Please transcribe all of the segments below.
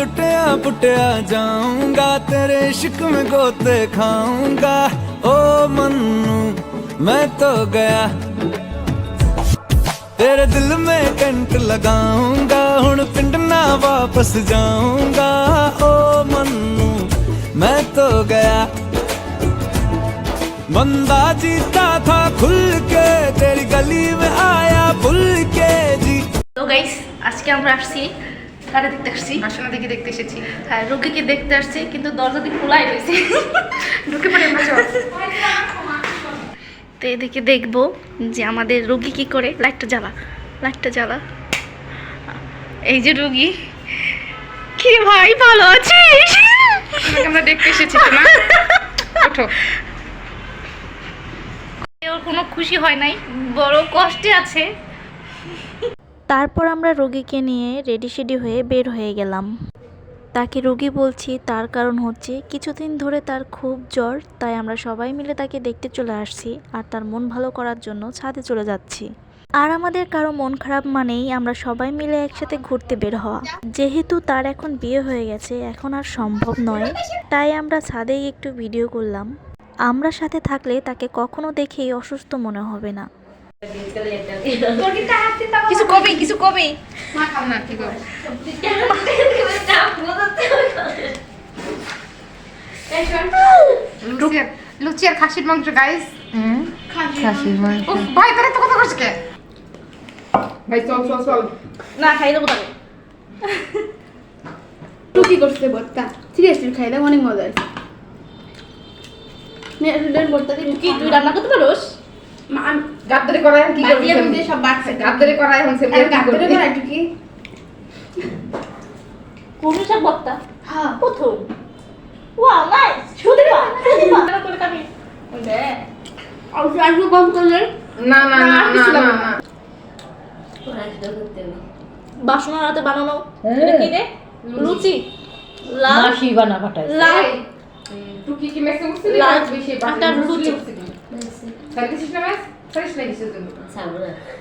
लुटिया पुटिया जाऊंगा, तेरे इश्क में गोते खाऊंगा। ओ मन्नू मैं तो गया, तेरे दिल में कंट लगाऊंगा, हुण पिंड ना वापस जाऊंगा। ओ मन्नू मैं तो गया, बंदा जीता था खुल के, तेरी गली में आया भूल के जी। তো গাইস আজকে আমরা আসছি কারে দেখতে আসছি, বাসনা দেখে দেখতে এসেছি। হ্যাঁ রোগীকে দেখতে আসছি, কিন্তু দরজা দিয়ে খোলাই রয়েছে, ঢুকে পড়ে আমরা চল। তো এদিকে দেখবো যে আমাদের রোগী কি করে। লাইটটা জ্বালা, লাইটটা জ্বালা। এই যে রোগী, কি ভাই ভালো আছিস? আমরা দেখতে এসেছি তো না, ওঠো। ওর কোনো খুশি হয় নাই, বড় কষ্টে আছে। তারপর আমরা রোগীকে নিয়ে রেডি শেডি হয়ে বের হয়ে গেলাম। তাকে রোগী বলছি, তার কারণ হচ্ছে কিছুদিন ধরে তার খুব জ্বর, তাই আমরা সবাই মিলে তাকে দেখতে চলে আসছি আর তার মন ভালো করার জন্য ছাদে চলে যাচ্ছি। আর আমাদের কারো মন খারাপ মানেই আমরা সবাই মিলে একসাথে ঘুরতে বের হওয়া। যেহেতু তার এখন বিয়ে হয়ে গেছে, এখন আর সম্ভব নয়, তাই আমরা ছাদেই একটু ভিডিও করলাম। আমরা সাথে থাকলে তাকে কখনো দেখেই অসুস্থ মনে হবে না। কিছু কবি, কিছু কবি। না কি করব, লুচি আর খাসির মাংস গাইস। খাসির মাংস ভাই, তোরা তো কথা করছিস কে ভাই? চল চল চল না খাই দেবো তাকে। টুকি করছে ভর্তা, সিরিয়াসলি খাইলে অনেক মজা আছে। ভর্তা দিয়ে কি তুই রান্না করতে পারোস? গাদ্দারি করাই এখন কি করবি? সব বাড়ছে, গাদ্দারি করাই এখন সেমনি কি গাদ্দারি করবি? করা টুকি। কলমি শাক ভর্তা হ্যাঁ প্রথম। ওয়াও নাইস, সুদিবা সুদিবা করে খাবি। আর একটু কম করলে না না না না না না, বাসনা রাতে বানানো এটা কি রে? লুচি লাল মাসি বানা পাঠায় লাল টুকি কি মেসে উঠছিস? লাল বেশি একটা লুচি। সার্ভিস না মেস সার্ভিস লাগিস জন্য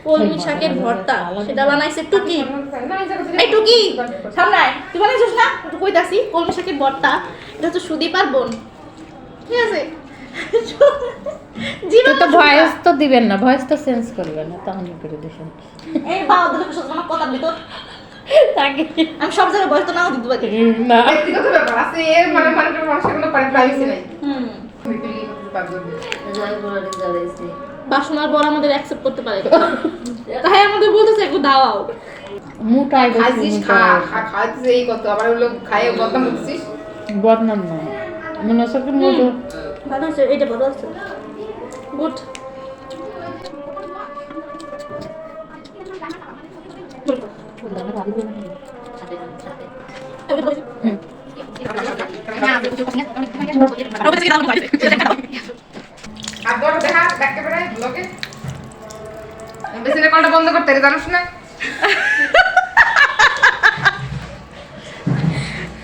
কলমি শাকের ভর্তা সেটা বানাইছে টুকি। না এই টুকি সামনে আয়, তুই বানাইছিস না? একটু কইতাছি কলমি শাকের ভর্তা, এটা হচ্ছে সুদীপার বোন, ঠিক আছে? তো তো ভয়েস তো দিবেন না, ভয়েস তো চেঞ্জ করবেন না, তাহলে করে দিবেন এই বাবা দুটো কিছু মানে কথা ভিতর তাকে আমি সব জায়গায় ভয়েস তো নাও দিতে পারি। না ব্যক্তিগত ব্যাপার আছে, এর মানে মানুষের কোনো প্রাইভেসি নাই। হুম, বাসনার বর আমাদের অ্যাকসেপ্ট করতে পারে, তাই আমাদের বলতেছে একটু দাওয়াও। মুটাই খাইছিস খাইছিস এই কত, আবার ওই লোক খাইয়ে বদনাম করছিস। বদনাম না, মনে হচ্ছে কি মুটো ভালো আছে, এটা ভালো আছে, গুড। আর বড় দেখা দেখতে বেড়াই ব্লগে বেসিনে কলটা বন্ধ করতে রে, জানোস না?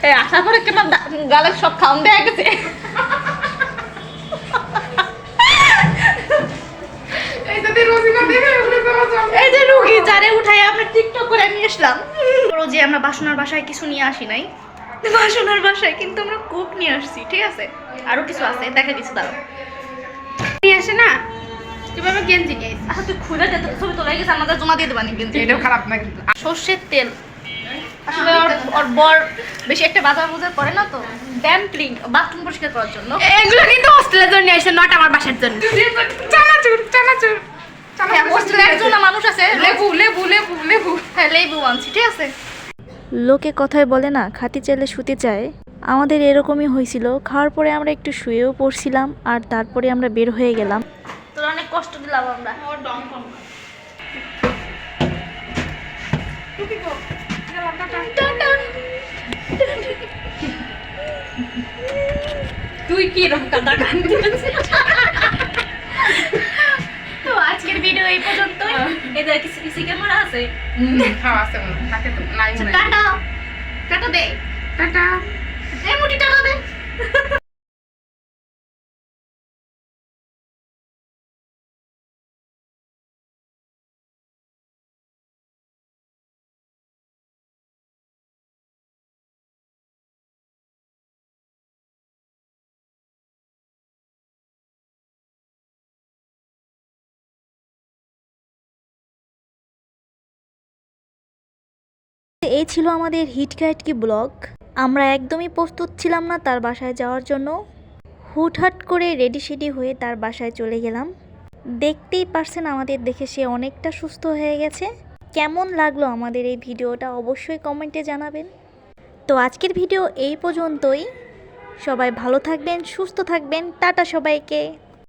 এই আসার পরে কেমন গালে সব খাওন দেয়া গেছে। এই তো রোজিনা দেখে উঠে চলা এই যে রুগী যারে উঠাই আমরা টিকটক করে নিয়ে আসলাম। রোজে আমরা বাসনার বাসায় কিছু নিয়ে আসি নাই, বাসনার বাসায় কিন্তু আমরা কুক নিয়ে আসছি, ঠিক আছে? আরো কিছু আছে, দেখা দিচ্ছি, দাঁড়াও। নিয়ে আসে না, কিভাবে গেঞ্জি নিয়ে আসে? আচ্ছা তুই খুলে দে, তোর ছবি তোলাই গেছে, আমাদের জমা দিয়ে দেবানি কিন্তু। এটাও খারাপ না কিন্তু। সর্ষের তেল, আসলে ওর বর বেশি একটা বাজার বুজার করে না, তো ড্যাম্পলিং বাথরুম পরিষ্কার করার জন্য। এগুলো কিন্তু হোস্টেলের জন্য আসে, নট আমার বাসার জন্য। চানাচুর চানাচুর হ্যাঁ, হোস্টেলে একজন মানুষ আছে, লেবু লেবু লেবু লেবু হ্যাঁ লেবু আনছি, ঠিক আছে? লোকে কথায় বলে না, খাতি চাইলে শুতে চায়। আমাদের এরকমই হয়েছিল। খাওয়ার পরে আমরা একটু শুয়েও পড়ছিলাম, আর তারপরে আমরা বের হয়ে গেলাম। তোর অনেক কষ্ট দিলাম আমরা। তুই কি রকম কাদা কান্দি? তো আজকের ভিডিও এই পর্যন্তই। এদের কিছু কিছু ক্যামেরা আছে, হ্যাঁ আছে থাকে তো নাই মনে হয়। টাটা টাটা দে, টাটা। এই মুটি টাটা দে। এই ছিল আমাদের হিট গাইড কি ব্লগ। আমরা একদমই প্রস্তুত ছিলাম না তার বাসায় যাওয়ার জন্য, হুটহাট করে রেডি সেডি হয়ে তার বাসায় চলে গেলাম। দেখতেই পারছেন আমাদের দেখে সে অনেকটা সুস্থ হয়ে গেছে। কেমন লাগলো আমাদের এই ভিডিওটা অবশ্যই কমেন্টে জানাবেন। তো আজকের ভিডিও এই পর্যন্তই। সবাই ভালো থাকবেন, সুস্থ থাকবেন। টাটা সবাইকে।